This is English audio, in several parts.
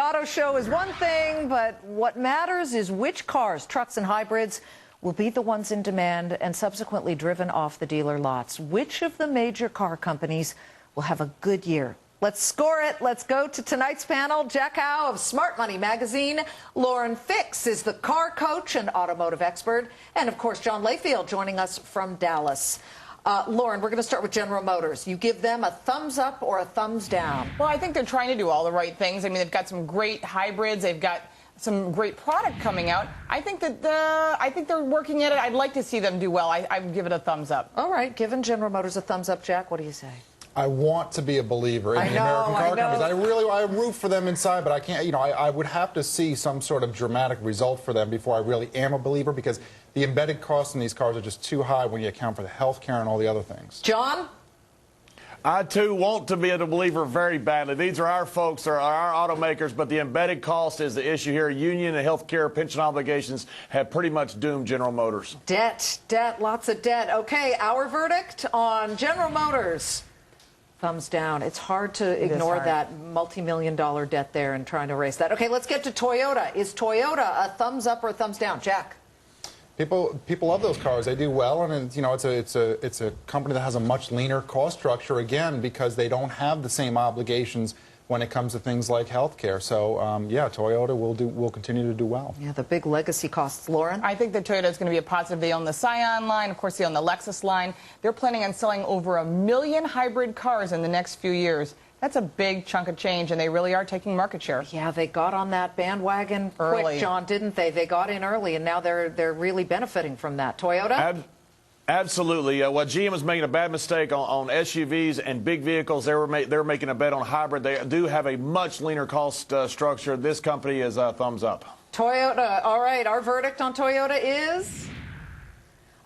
auto show is one thing, but what matters is which cars, trucks and hybrids will be the ones in demand and subsequently driven off the dealer lots. Which of the major car companies will have a good year? Let's score it. Let's go to tonight's panel. Jack Howe of Smart Money magazine. Lauren Fix is the car coach and automotive expert. And, of course, John Layfield joining us from Dallas. Lauren, we're going to start with General Motors. You give them a thumbs up or a thumbs down? Well, I think they're trying to do all the right things. I mean, they've got some great hybrids. They've got some great product coming out. I think they're working at it. I'd like to see them do well. I would give it a thumbs up. All right. Giving General Motors a thumbs up, Jack. What do you say? I want to be a believer in the American car companies. I root for them inside, but I can't, I would have to see some sort of dramatic result for them before I really am a believer, because the embedded costs in these cars are just too high when you account for the health care and all the other things. John? I, too, want to be a believer very badly. These are our folks, are our automakers, but the embedded cost is the issue here. Union and health care pension obligations have pretty much doomed General Motors. Debt, lots of debt. Okay, our verdict on General Motors. Thumbs down. It's hard to ignore that multi-million-dollar debt there and trying to erase that. Okay, let's get to Toyota. Is Toyota a thumbs up or a thumbs down? Jack? People love those cars. They do well, and it's a company that has a much leaner cost structure, again, because they don't have the same obligations when it comes to things like health care. So, yeah, Toyota will continue to do well. Yeah, the big legacy costs. Lauren? I think that Toyota is going to be a positive. They own the Scion line. Of course, they own the Lexus line. They're planning on selling over 1 million hybrid cars in the next few years. That's a big chunk of change, and they really are taking market share. Yeah, they got on that bandwagon early, quick, John, didn't they? They got in early, and now they're really benefiting from that. Toyota? Absolutely. Well, GM was making a bad mistake on SUVs and big vehicles. They were making a bet on hybrid. They do have a much leaner cost structure. This company is a thumbs up. Toyota. All right. Our verdict on Toyota is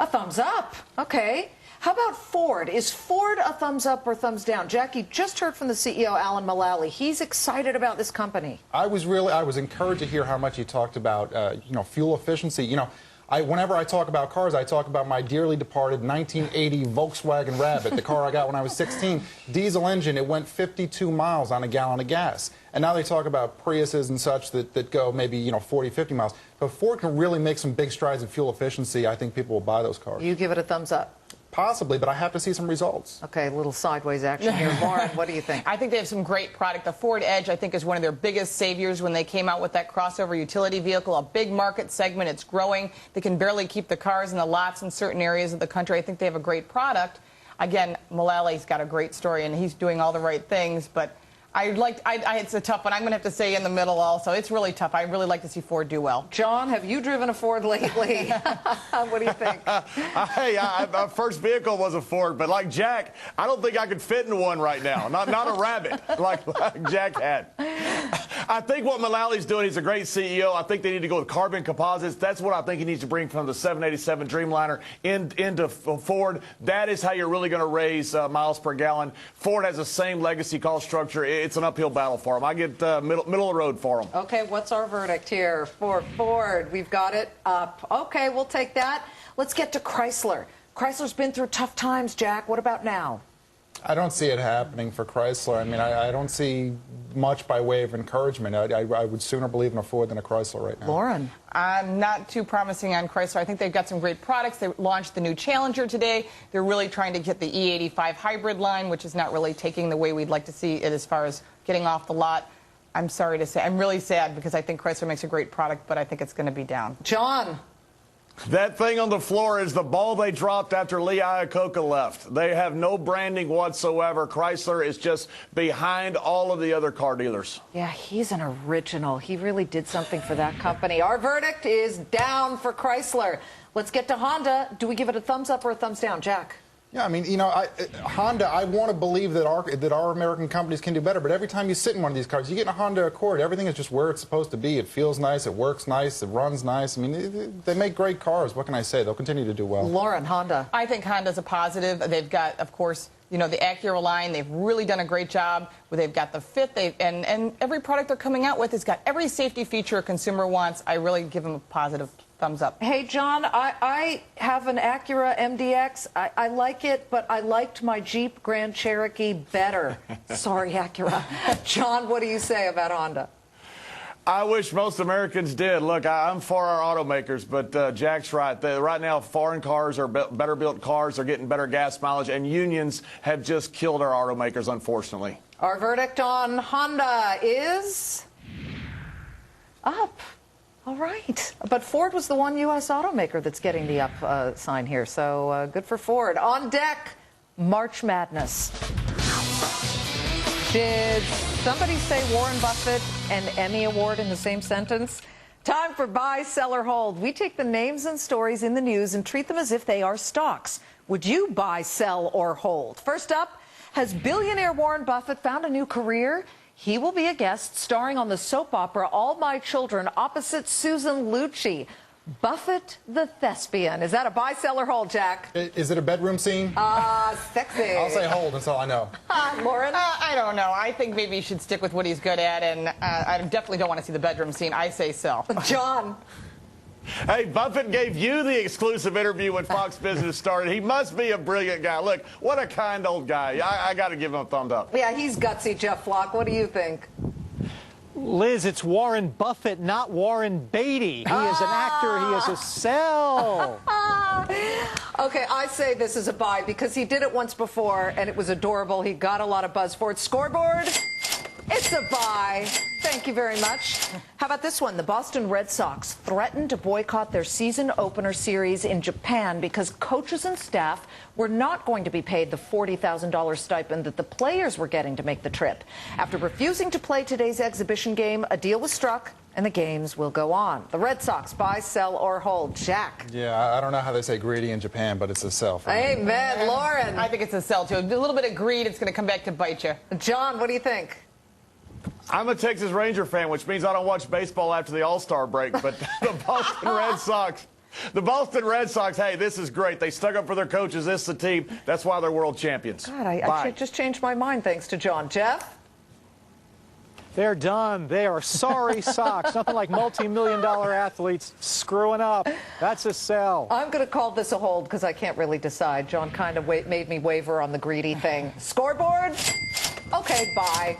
a thumbs up. Okay. How about Ford? Is Ford a thumbs up or thumbs down? Jackie, just heard from the CEO, Alan Mulally. He's excited about this company. I was encouraged to hear how much he talked about, fuel efficiency. Whenever I talk about cars, I talk about my dearly departed 1980 Volkswagen Rabbit, the car I got when I was 16. Diesel engine, it went 52 miles on a gallon of gas. And now they talk about Priuses and such that go maybe, 40, 50 miles. But Ford can really make some big strides in fuel efficiency. I think people will buy those cars. You give it a thumbs up? Possibly, but I have to see some results. Okay, a little sideways action here. Lauren, what do you think? I think they have some great product. The Ford Edge, I think, is one of their biggest saviors when they came out with that crossover utility vehicle, a big market segment. It's growing. They can barely keep the cars in the lots in certain areas of the country. I think they have a great product. Again, Mullally's got a great story, and he's doing all the right things, but it's a tough one. I'm going to have to say in the middle also. It's really tough. I really like to see Ford do well. John, have you driven a Ford lately? What do you think? Hey, my first vehicle was a Ford, but like Jack, I don't think I could fit in one right now. Not a Rabbit like Jack had. I think what Mullally's doing, he's a great CEO. I think they need to go with carbon composites. That's what I think he needs to bring from the 787 Dreamliner into Ford. That is how you're really going to raise miles per gallon. Ford has the same legacy cost structure. It's an uphill battle for them. I get middle of the road for them. Okay, what's our verdict here for Ford? We've got it up. Okay, we'll take that. Let's get to Chrysler. Chrysler's been through tough times, Jack. What about now? I don't see it happening for Chrysler. I mean, I don't see much by way of encouragement. I would sooner believe in a Ford than a Chrysler right now. Lauren? I'm not too promising on Chrysler. I think they've got some great products. They launched the new Challenger today. They're really trying to get the E85 hybrid line, which is not really taking the way we'd like to see it as far as getting off the lot. I'm sorry to say. I'm really sad because I think Chrysler makes a great product, but I think it's going to be down. John? That thing on the floor is the ball they dropped after Lee Iacocca left. They have no branding whatsoever. Chrysler is just behind all of the other car dealers. Yeah, he's an original. He really did something for that company. Our verdict is down for Chrysler. Let's get to Honda. Do we give it a thumbs up or a thumbs down? Jack? Yeah, I mean, Honda, I want to believe that our American companies can do better, but every time you sit in one of these cars, you get in a Honda Accord, everything is just where it's supposed to be. It feels nice, it works nice, it runs nice. I mean, they make great cars. What can I say? They'll continue to do well. Lauren, Honda. I think Honda's a positive. They've got, of course, the Acura line. They've really done a great job. They've got the Fit, and every product they're coming out with has got every safety feature a consumer wants. I really give them a positive thumbs up. Hey, John, I have an Acura MDX. I like it, but I liked my Jeep Grand Cherokee better. Sorry, Acura. John, what do you say about Honda? I wish most Americans did. Look, I'm for our automakers, but Jack's right. Right now, foreign cars are better built cars. They're getting better gas mileage, and unions have just killed our automakers, unfortunately. Our verdict on Honda is up. All right. But Ford was the one U.S. automaker that's getting the up sign here, so good for Ford. On deck, March Madness. Did somebody say Warren Buffett and Emmy Award in the same sentence? Time for buy, sell, or hold. We take the names and stories in the news and treat them as if they are stocks. Would you buy, sell, or hold? First up, has billionaire Warren Buffett found a new career? He will be a guest starring on the soap opera All My Children opposite Susan Lucci. Buffett the Thespian. Is that a buy, sell, or hold, Jack? Is it a bedroom scene? Sexy. I'll say hold, that's all I know. Lauren? I don't know. I think maybe he should stick with what he's good at, and I definitely don't want to see the bedroom scene. I say sell. John? Hey, Buffett gave you the exclusive interview when Fox Business started. He must be a brilliant guy. Look, what a kind old guy. I got to give him a thumbs up. Yeah, he's gutsy, Jeff Flock. What do you think? Liz, it's Warren Buffett, not Warren Beatty. He is an actor. He is a sell. Okay, I say this is a buy because he did it once before, and it was adorable. He got a lot of buzz for it. Scoreboard? It's a buy. Thank you very much. How about this one? The Boston Red Sox threatened to boycott their season opener series in Japan because coaches and staff were not going to be paid the $40,000 stipend that the players were getting to make the trip. After refusing to play today's exhibition game, a deal was struck, and the games will go on. The Red Sox, buy, sell, or hold. Jack? Yeah, I don't know how they say greedy in Japan, but it's a sell for me. Amen. Lauren? I think it's a sell, too. A little bit of greed, it's going to come back to bite you. John, what do you think? I'm a Texas Ranger fan, which means I don't watch baseball after the All-Star break, but the Boston Red Sox, hey, this is great. They stuck up for their coaches. This is the team. That's why they're world champions. God, I just changed my mind thanks to John. Jeff? They're done. They are sorry socks. Nothing like multi-million-dollar athletes screwing up. That's a sell. I'm going to call this a hold because I can't really decide. John kind of made me waver on the greedy thing. Scoreboard? Okay, bye.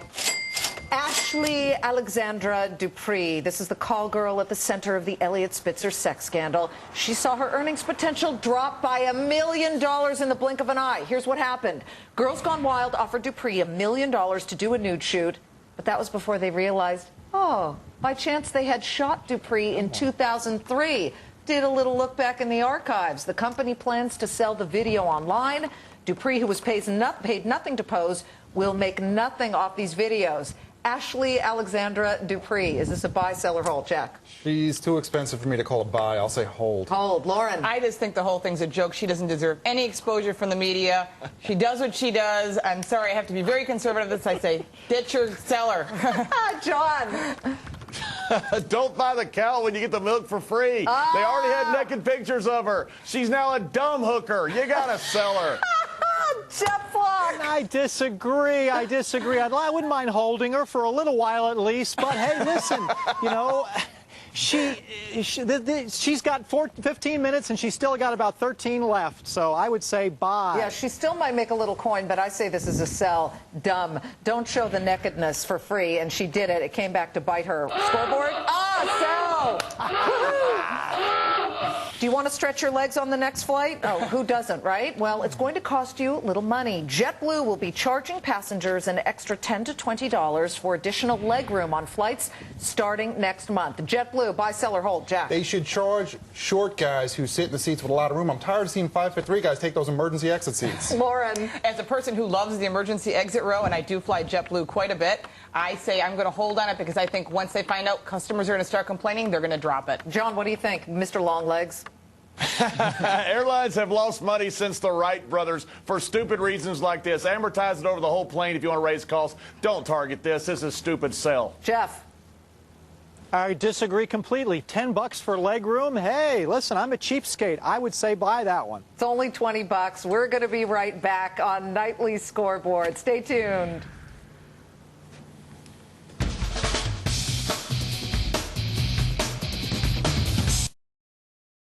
Ashley Alexandra Dupri. This is the call girl at the center of the Elliot Spitzer sex scandal. She saw her earnings potential drop by $1 million in the blink of an eye. Here's what happened. Girls Gone Wild offered Dupri $1 million to do a nude shoot, but that was before they realized, oh, by chance they had shot Dupri in 2003. Did a little look back in the archives. The company plans to sell the video online. Dupri, who was paid nothing to pose, will make nothing off these videos. Ashley Alexandra Dupri. Is this a buy, sell, or hold, Jack? She's too expensive for me to call a buy. I'll say hold. Hold. Lauren? I just think the whole thing's a joke. She doesn't deserve any exposure from the media. She does what she does. I'm sorry, I have to be very conservative with this. I say, ditch her, sell her. John? Don't buy the cow when you get the milk for free. They already had naked pictures of her. She's now a dumb hooker. You got to sell her. Jeff Flock. I disagree. I wouldn't mind holding her for a little while at least. But hey, listen, you know, she's got 15 minutes and she's still got about 13 left. So I would say buy. Yeah, she still might make a little coin, but I say this is a sell. Dumb. Don't show the nakedness for free. And she did it. It came back to bite her. Scoreboard? Sell. Do you want to stretch your legs on the next flight? Oh, who doesn't, right? Well, it's going to cost you little money. JetBlue will be charging passengers an extra $10 to $20 for additional leg room on flights starting next month. JetBlue, buy, sell, or hold. Jack? They should charge short guys who sit in the seats with a lot of room. I'm tired of seeing 5'3" guys take those emergency exit seats. Lauren? As a person who loves the emergency exit row, and I do fly JetBlue quite a bit, I say I'm going to hold on it because I think once they find out customers are going to start complaining, they're going to drop it. John, what do you think? Mr. Longlegs? Airlines have lost money since the Wright brothers for stupid reasons like this. Amortize it over the whole plane if you want to raise costs. Don't target this. This is stupid sell. Jeff? I disagree completely. $10 for leg room? Hey, listen, I'm a cheapskate. I would say buy that one. It's only $20. We're going to be right back on Nightly Scoreboard. Stay tuned.